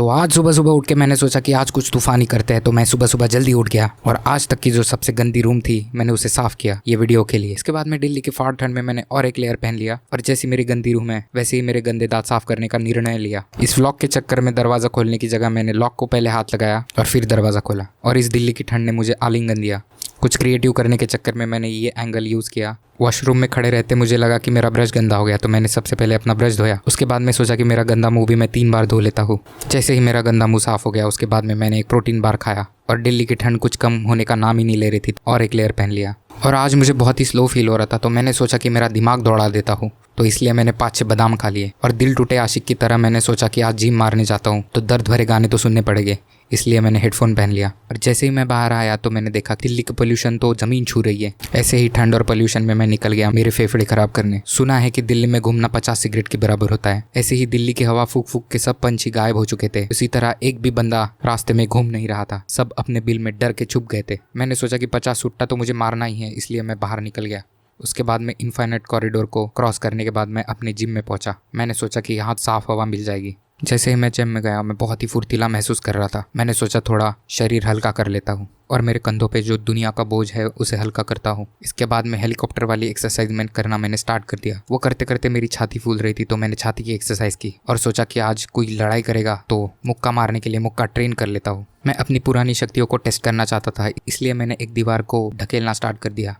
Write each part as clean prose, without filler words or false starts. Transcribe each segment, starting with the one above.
तो आज सुबह सुबह उठ के मैंने सोचा कि आज कुछ तूफानी करते हैं, तो मैं सुबह सुबह जल्दी उठ गया और आज तक की जो सबसे गंदी रूम थी मैंने उसे साफ किया ये वीडियो के लिए। इसके बाद में दिल्ली की फाड़ ठंड में मैंने और एक लेयर पहन लिया और जैसी मेरी गंदी रूम है वैसे ही मेरे गंदे दांत साफ करने का निर्णय लिया। इस व्लॉग के चक्कर में दरवाजा खोलने की जगह मैंने लॉक को पहले हाथ लगाया और फिर दरवाजा खोला और इस दिल्ली की ठंड ने मुझे आलिंगन दिया। कुछ क्रिएटिव करने के चक्कर में मैंने ये एंगल यूज़ किया। वॉशरूम में खड़े रहते मुझे लगा कि मेरा ब्रश गंदा हो गया, तो मैंने सबसे पहले अपना ब्रश धोया। उसके बाद मैं सोचा कि मेरा गंदा मुंह भी मैं 3 बार धो लेता हूँ। जैसे ही मेरा गंदा मुंह साफ हो गया उसके बाद में मैंने एक प्रोटीन बार खाया और दिल्ली की ठंड कुछ कम होने का नाम ही नहीं ले रही थी और एक लेयर पहन लिया। और आज मुझे बहुत ही स्लो फील हो रहा था, तो मैंने सोचा कि मेरा दिमाग दौड़ा देता हूँ, तो इसलिए मैंने 5-6 बादाम खा लिए। और दिल टूटे आशिक की तरह मैंने सोचा कि आज जिम मारने जाता हूँ तो दर्द भरे गाने तो सुनने पड़ेंगे, इसलिए मैंने हेडफोन पहन लिया। और जैसे ही मैं बाहर आया तो मैंने देखा दिल्ली का पोल्यूशन तो ज़मीन छू रही है। ऐसे ही ठंड और पोल्यूशन में मैं निकल गया मेरे फेफड़े खराब करने। सुना है कि दिल्ली में घूमना 50 सिगरेट के बराबर होता है। ऐसे ही दिल्ली की हवा फूक फूक के सब पंछी गायब हो चुके थे। इसी तरह एक भी बंदा रास्ते में घूम नहीं रहा था, सब अपने बिल में डर के छुप गए थे। मैंने सोचा कि 50 सुट्टा तो मुझे मारना ही है, इसलिए मैं बाहर निकल गया। उसके बाद में इन्फाइनाइट कॉरिडोर को क्रॉस करने के बाद मैं अपने जिम में पहुंचा। मैंने सोचा कि यहाँ साफ हवा मिल जाएगी। जैसे ही मैं जिम में गया मैं बहुत ही फुर्तीला महसूस कर रहा था। मैंने सोचा थोड़ा शरीर हल्का कर लेता हूँ और मेरे कंधों पे जो दुनिया का बोझ है उसे हल्का करता हूँ। इसके बाद में हेलीकॉप्टर वाली एक्सरसाइज करना मैंने स्टार्ट कर दिया। वो करते करते मेरी छाती फूल रही थी, तो मैंने छाती की एक्सरसाइज की और सोचा कि आज कोई लड़ाई करेगा तो मुक्का मारने के लिए मुक्का ट्रेन कर लेता हूँ। मैं अपनी पुरानी शक्तियों को टेस्ट करना चाहता था, इसलिए मैंने एक दीवार को ढकेलना स्टार्ट कर दिया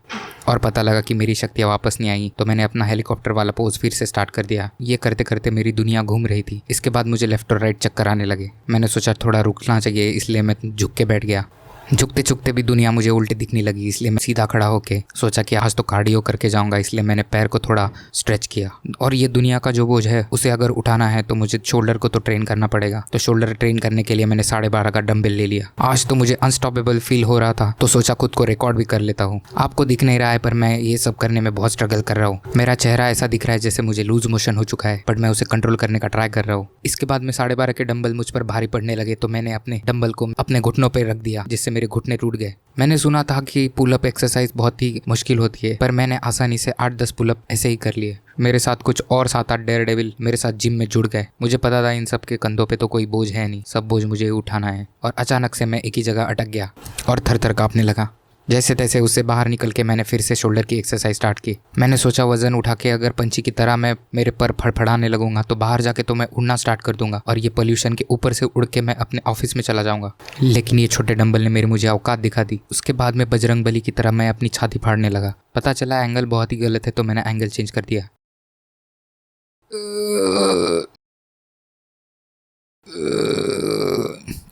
और पता लगा कि मेरी शक्तियाँ वापस नहीं आई, तो मैंने अपना हेलीकॉप्टर वाला पोज फिर से स्टार्ट कर दिया। ये करते करते मेरी दुनिया घूम रही थी। इसके बाद मुझे लेफ्ट और राइट चक्कर आने लगे। मैंने सोचा थोड़ा रुकना चाहिए, इसलिए मैं झुक के बैठ गया। झुकते झुकते भी दुनिया मुझे उल्टी दिखने लगी, इसलिए मैं सीधा खड़ा होके सोचा कि आज तो कार्डियो करके जाऊंगा, इसलिए मैंने पैर को थोड़ा स्ट्रेच किया। और ये दुनिया का जो बोझ है उसे अगर उठाना है तो मुझे शोल्डर को तो ट्रेन करना पड़ेगा। तो शोल्डर ट्रेन करने के लिए मैंने 12.5 का डंबल ले लिया। आज तो मुझे अनस्टॉपेबल फील हो रहा था, तो सोचा खुद को रिकॉर्ड भी कर लेता हूँ। आपको दिख नहीं रहा है पर मैं ये सब करने में बहुत स्ट्रगल कर रहा हूँ। मेरा चेहरा ऐसा दिख रहा है जैसे मुझे लूज मोशन हो चुका है, बट मैं उसे कंट्रोल करने का ट्राई कर रहा हूँ। इसके बाद में 12.5 के डंबल मुझ पर भारी पड़ने लगे, तो मैंने अपने डंबल को अपने घुटनों पर रख दिया, जिससे मेरे घुटने टूट गए। मैंने सुना था कि पुलअप एक्सरसाइज बहुत ही मुश्किल होती है, पर मैंने आसानी से 8-10 पुलअप ऐसे ही कर लिए। मेरे साथ कुछ और 7-8 डेयर डेविल मेरे साथ जिम में जुड़ गए। मुझे पता था इन सब के कंधों पे तो कोई बोझ है नहीं, सब बोझ मुझे उठाना है। और अचानक से मैं एक ही जगह अटक गया और थर थर कांपने लगा। जैसे तैसे उससे बाहर निकल के मैंने फिर से शोल्डर की एक्सरसाइज स्टार्ट की। मैंने सोचा वजन उठा के अगर पंछी की तरह मैं मेरे पर फड़फड़ाने लगूंगा तो बाहर जाके तो मैं उड़ना स्टार्ट कर दूंगा और ये पोल्यूशन के ऊपर से उड़ के मैं अपने ऑफिस में चला जाऊंगा। लेकिन ये छोटे डंबल ने मुझे औकात दिखा दी। उसके बाद में बजरंग बली की तरह मैं अपनी छाती फाड़ने लगा। पता चला एंगल बहुत ही गलत है, तो मैंने एंगल चेंज कर दिया।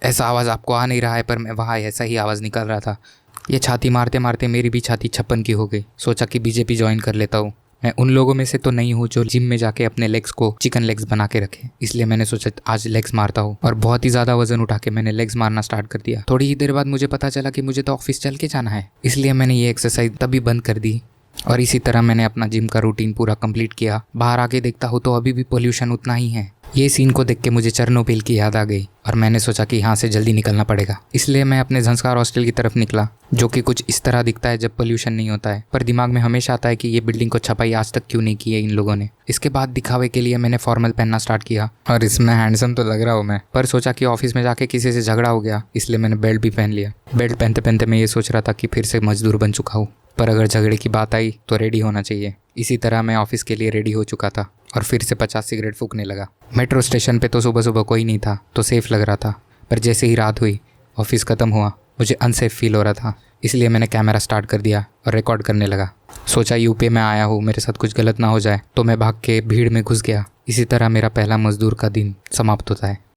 ऐसा आवाज़ आपको आ नहीं रहा है, पर मैं वहाँ ऐसा ही आवाज़ निकल रहा था। ये छाती मारते मारते मेरी भी छाती 56 की हो गई। सोचा कि बीजेपी ज्वाइन कर लेता हूँ। मैं उन लोगों में से तो नहीं हूँ जो जिम में जाके अपने लेग्स को चिकन लेग्स बना के रखे, इसलिए मैंने सोचा आज लेग्स मारता हूँ। और बहुत ही ज़्यादा वजन उठा के मैंने लेग्स मारना स्टार्ट कर दिया। थोड़ी ही देर बाद मुझे पता चला कि मुझे तो ऑफिस चल के जाना है, इसलिए मैंने ये एक्सरसाइज तभी बंद कर दी। और इसी तरह मैंने अपना जिम का रूटीन पूरा कंप्लीट किया। बाहर आके देखता हूँ तो अभी भी पोल्यूशन उतना ही है। ये सीन को देख के मुझे चेरनोबिल की याद आ गई और मैंने सोचा कि यहाँ से जल्दी निकलना पड़ेगा। इसलिए मैं अपने झंस्कार हॉस्टल की तरफ निकला, जो कि कुछ इस तरह दिखता है जब पोल्यूशन नहीं होता है। पर दिमाग में हमेशा आता है कि ये बिल्डिंग को छपाई आज तक क्यों नहीं की है इन लोगों ने। इसके बाद दिखावे के लिए मैंने फॉर्मल पहनना स्टार्ट किया और इसमें हैंडसम तो लग रहा हूँ मैं, पर सोचा कि ऑफिस में जाके किसी से झगड़ा हो गया, इसलिए मैंने बेल्ट भी पहन लिया। बेल्ट पहनते पहनते मैं ये सोच रहा था कि फिर से मजदूर बन चुका हूँ, पर अगर झगड़े की बात आई तो रेडी होना चाहिए। इसी तरह मैं ऑफिस के लिए रेडी हो चुका था और फिर से 50 सिगरेट फूकने लगा। मेट्रो स्टेशन पे तो सुबह सुबह कोई नहीं था, तो सेफ लग रहा था। पर जैसे ही रात हुई, ऑफिस ख़त्म हुआ, मुझे अनसेफ फील हो रहा था, इसलिए मैंने कैमरा स्टार्ट कर दिया और रिकॉर्ड करने लगा। सोचा यूपी में आया हूँ, मेरे साथ कुछ गलत ना हो जाए, तो मैं भाग के भीड़ में घुस गया। इसी तरह मेरा पहला मजदूर का दिन समाप्त होता है।